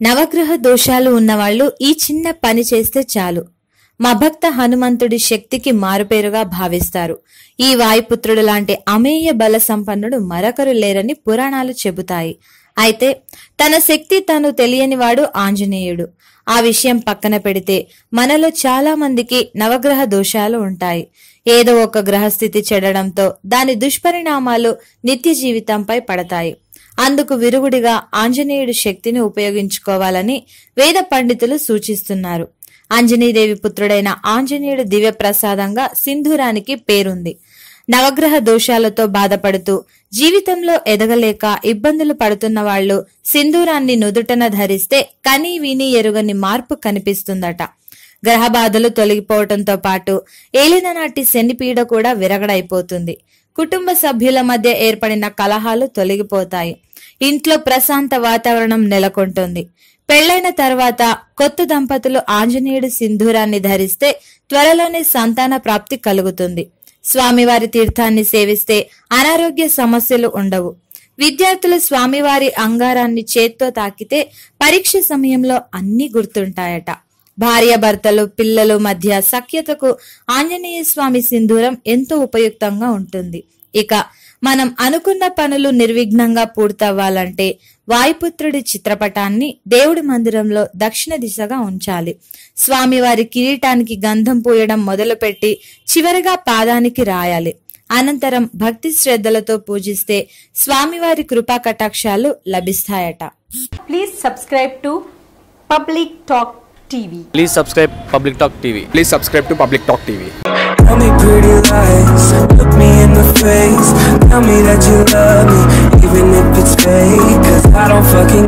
నవగ్రహ దోషాలు ఉన్నవాళ్లు ఈ చిన్న పని చేస్తే చాలు మా భక్త హనుమంతుడి శక్తికి మారుపేరుగా భావిస్తారు. ఈ వాయుపుత్రుడు లాంటి అమేయ బల సంపన్నుడు మరొకరు లేరని పురాణాలు చెబుతాయి. అయితే తన శక్తి తను తెలియనివాడు ఆంజనేయుడు. ఆ విషయం పక్కన పెడితే మనలో చాలా మందికి నవగ్రహ దోషాలు ఉంటాయి. ఏదో ఒక గ్రహస్థితి చెడడంతో దాని దుష్పరిణామాలు నిత్య జీవితంపై పడతాయి. అందుకు విరుగుడిగా ఆంజనేయుడి శక్తిని ఉపయోగించుకోవాలని వేద పండితులు సూచిస్తున్నారు. ఆంజనేయదేవి పుత్రుడైన ఆంజనేయుడు దివ్య ప్రసాదంగా సింధూరానికి పేరుంది. నవగ్రహ దోషాలతో బాధపడుతూ జీవితంలో ఎదగలేక ఇబ్బందులు పడుతున్న వాళ్లు సింధూరాన్ని నుదుటన ధరిస్తే కనీ విని ఎరుగని మార్పు కనిపిస్తుందట. గ్రహ బాధలు తొలగిపోవటంతో పాటు ఏలిననాటి శనిపీడ కూడా విరగడైపోతుంది. కుటుంబ సభ్యుల మధ్య ఏర్పడిన కలహాలు తొలగిపోతాయి. ఇంట్లో ప్రశాంత వాతావరణం నెలకొంటుంది. పెళ్లైన తర్వాత కొత్త దంపతులు ఆంజనేయుడి సింధూరాన్ని ధరిస్తే త్వరలోనే సంతాన ప్రాప్తి కలుగుతుంది. స్వామివారి తీర్థాన్ని సేవిస్తే అనారోగ్య సమస్యలు ఉండవు. విద్యార్థులు స్వామివారి అంగారాన్ని చేత్తో తాకితే పరీక్ష సమయంలో అన్ని గుర్తుంటాయట. భార్యాభర్తలు పిల్లలు మధ్య సఖ్యతకు ఆంజనేయ స్వామి సింధూరం ఎంతో ఉపయుక్తంగా ఉంటుంది. ఇక మనం అనుకున్న పనులు నిర్విఘ్నంగా పూర్తవ్వాలంటే వాయుపుత్రుడి చిత్రపటాన్ని దేవుడి మందిరంలో దక్షిణ దిశగా ఉంచాలి. స్వామివారి కిరీటానికి గంధం పూయడం మొదలుపెట్టి చివరిగా పాదానికి రాయాలి. అనంతరం భక్తి శ్రద్ధలతో పూజిస్తే స్వామివారి కృపా కటాక్షాలు లభిస్తాయట. Please subscribe to public TV TV. Please subscribe Public Talk TV. Please subscribe to Public Talk TV. Tell me pretty lies, look me in the face. Tell me that you love me, even if it's fake. 'Cause I don't fucking